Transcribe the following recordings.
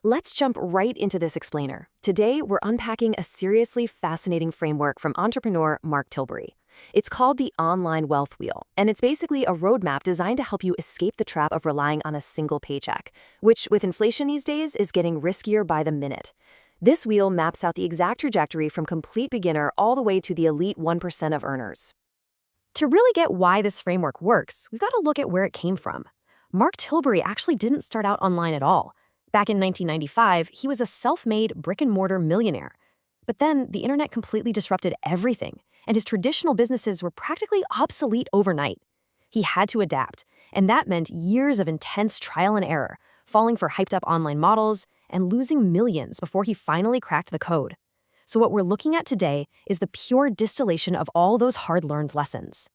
Let's jump right into this explainer. Today, we're unpacking a seriously fascinating framework from entrepreneur Mark Tilbury. It's called the Online Wealth Wheel, and it's basically a roadmap designed to help you escape the trap of relying on a single paycheck, which, with inflation these days, is getting riskier by the minute. This wheel maps out the exact trajectory from complete beginner all the way to the elite 1% of earners. To really get why this framework works, we've got to look at where it came from. Mark Tilbury actually didn't start out online at all. Back in 1995, he was a self-made brick-and-mortar millionaire. But then the internet completely disrupted everything, and his traditional businesses were practically obsolete overnight. He had to adapt, and that meant years of intense trial and error, falling for hyped-up online models, and losing millions before he finally cracked the code. So what we're looking at today is the pure distillation of all those hard-learned lessons.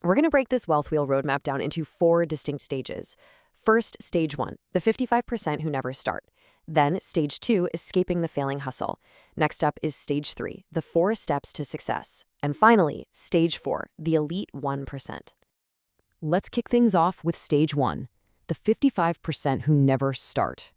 We're going to break this wealth wheel roadmap down into 4 distinct stages. First, stage 1, the 55% who never start. Then, stage 2, escaping the failing hustle. Next up is stage 3, the 4 steps to success. And finally, stage 4, the elite 1%. Let's kick things off with stage 1, the 55% who never start.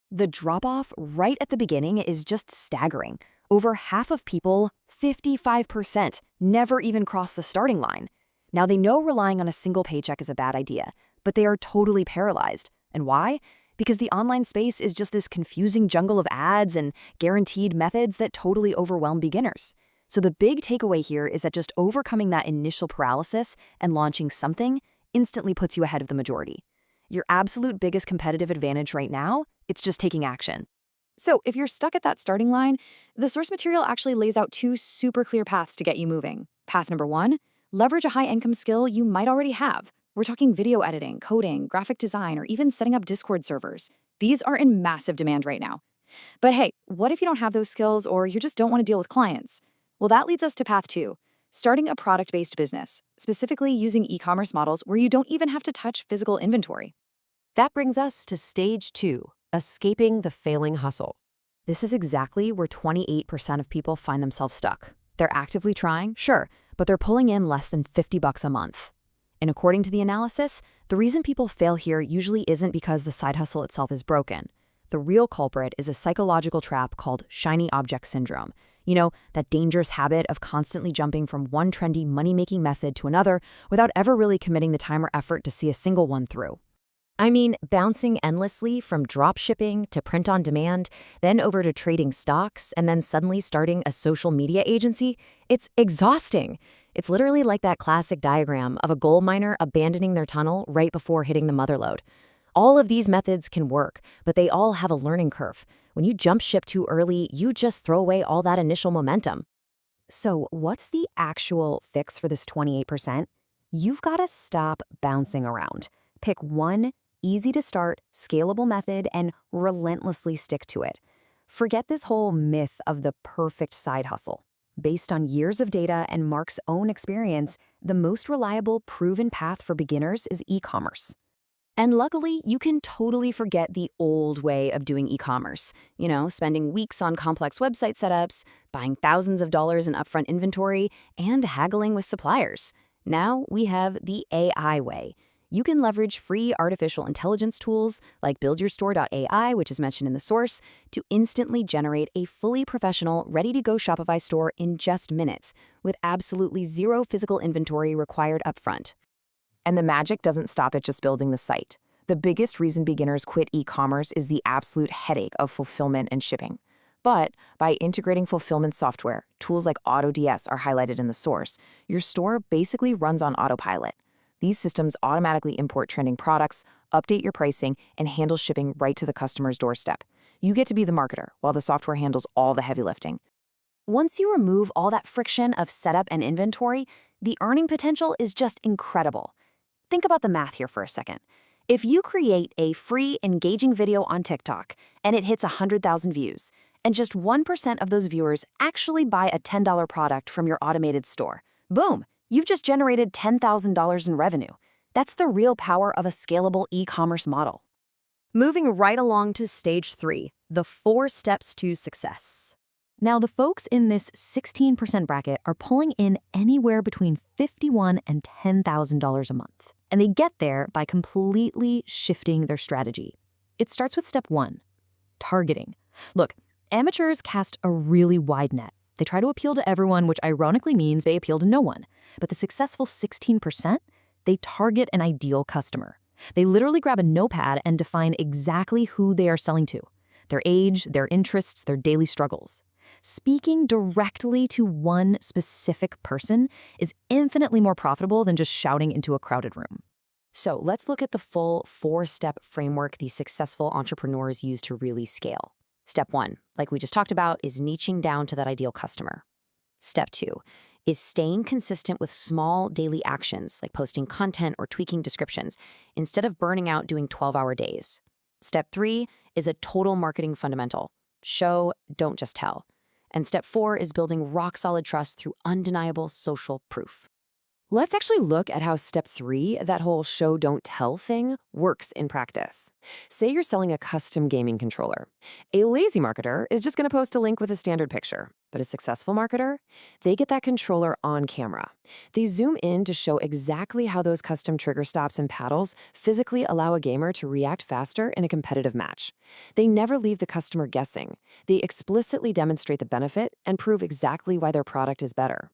The drop-off right at the beginning is just staggering. Over half of people, 55%, never even cross the starting line. Now, they know relying on a single paycheck is a bad idea, but they are totally paralyzed. And why? Because the online space is just this confusing jungle of ads and guaranteed methods that totally overwhelm beginners. So the big takeaway here is that just overcoming that initial paralysis and launching something instantly puts you ahead of the majority. Your absolute biggest competitive advantage right now, it's just taking action. So if you're stuck at that starting line, the source material actually lays out 2 super clear paths to get you moving. Path number 1, leverage a high-income skill you might already have. We're talking video editing, coding, graphic design, or even setting up Discord servers. These are in massive demand right now. But hey, what if you don't have those skills or you just don't want to deal with clients? Well, that leads us to path 2, starting a product-based business, specifically using e-commerce models where you don't even have to touch physical inventory. That brings us to stage 2, escaping the failing hustle. This is exactly where 28% of people find themselves stuck. They're actively trying, sure, but they're pulling in less than $50 a month. And according to the analysis, the reason people fail here usually isn't because the side hustle itself is broken. The real culprit is a psychological trap called shiny object syndrome. You know, that dangerous habit of constantly jumping from one trendy money-making method to another without ever really committing the time or effort to see a single one through. I mean, bouncing endlessly from drop shipping to print on demand, then over to trading stocks, and then suddenly starting a social media agency, it's exhausting. It's literally like that classic diagram of a gold miner abandoning their tunnel right before hitting the motherlode. All of these methods can work, but they all have a learning curve. When you jump ship too early, you just throw away all that initial momentum. So what's the actual fix for this 28%? You've got to stop bouncing around. Pick one easy-to-start, scalable method and relentlessly stick to it. Forget this whole myth of the perfect side hustle. Based on years of data and Mark's own experience, the most reliable, proven path for beginners is e-commerce. And luckily, you can totally forget the old way of doing e-commerce. You know, spending weeks on complex website setups, buying thousands of dollars in upfront inventory, and haggling with suppliers. Now we have the AI way. You can leverage free artificial intelligence tools like buildyourstore.ai, which is mentioned in the source, to instantly generate a fully professional, ready-to-go Shopify store in just minutes, with absolutely zero physical inventory required upfront. And the magic doesn't stop at just building the site. The biggest reason beginners quit e-commerce is the absolute headache of fulfillment and shipping. But by integrating fulfillment software, tools like AutoDS are highlighted in the source, your store basically runs on autopilot. These systems automatically import trending products, update your pricing, and handle shipping right to the customer's doorstep. You get to be the marketer, while the software handles all the heavy lifting. Once you remove all that friction of setup and inventory, the earning potential is just incredible. Think about the math here for a second. If you create a free, engaging video on TikTok, and it hits 100,000 views, and just 1% of those viewers actually buy a $10 product from your automated store, boom! You've just generated $10,000 in revenue. That's the real power of a scalable e-commerce model. Moving right along to stage 3, the 4 steps to success. Now, the folks in this 16% bracket are pulling in anywhere between $51,000 and $10,000 a month. And they get there by completely shifting their strategy. It starts with step 1, targeting. Look, amateurs cast a really wide net. They try to appeal to everyone, which ironically means they appeal to no one. But the successful 16%, they target an ideal customer. They literally grab a notepad and define exactly who they are selling to, their age, their interests, their daily struggles. Speaking directly to one specific person is infinitely more profitable than just shouting into a crowded room. So let's look at the full 4-step framework these successful entrepreneurs use to really scale. Step 1, like we just talked about, is niching down to that ideal customer. Step 2 is staying consistent with small daily actions like posting content or tweaking descriptions instead of burning out doing 12-hour days. Step 3 is a total marketing fundamental. Show, don't just tell. And step 4 is building rock-solid trust through undeniable social proof. Let's actually look at how step 3, that whole show, don't tell thing, works in practice. Say you're selling a custom gaming controller. A lazy marketer is just going to post a link with a standard picture. But a successful marketer, they get that controller on camera. They zoom in to show exactly how those custom trigger stops and paddles physically allow a gamer to react faster in a competitive match. They never leave the customer guessing. They explicitly demonstrate the benefit and prove exactly why their product is better.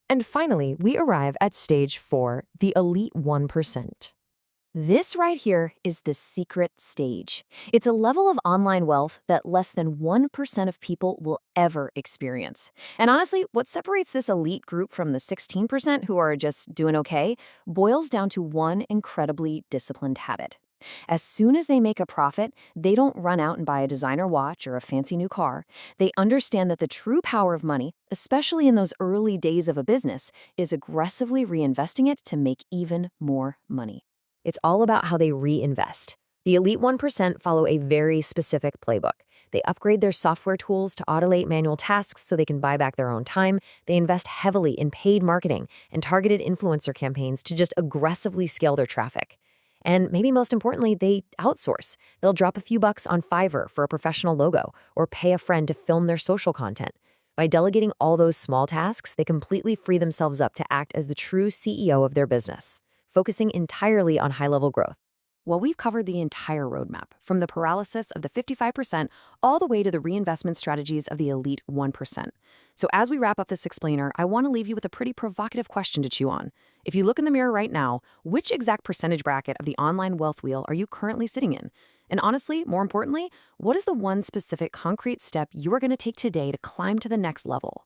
And finally, we arrive at stage 4, the elite 1%. This right here is the secret stage. It's a level of online wealth that less than 1% of people will ever experience. And honestly, what separates this elite group from the 16% who are just doing okay boils down to one incredibly disciplined habit. As soon as they make a profit, they don't run out and buy a designer watch or a fancy new car. They understand that the true power of money, especially in those early days of a business, is aggressively reinvesting it to make even more money. It's all about how they reinvest. The elite 1% follow a very specific playbook. They upgrade their software tools to automate manual tasks so they can buy back their own time. They invest heavily in paid marketing and targeted influencer campaigns to just aggressively scale their traffic. And maybe most importantly, they outsource. They'll drop a few bucks on Fiverr for a professional logo or pay a friend to film their social content. By delegating all those small tasks, they completely free themselves up to act as the true CEO of their business, focusing entirely on high-level growth. Well, we've covered the entire roadmap, from the paralysis of the 55% all the way to the reinvestment strategies of the elite 1%. So as we wrap up this explainer, I want to leave you with a pretty provocative question to chew on. If you look in the mirror right now, which exact percentage bracket of the online wealth wheel are you currently sitting in? And honestly, more importantly, what is the one specific concrete step you are going to take today to climb to the next level?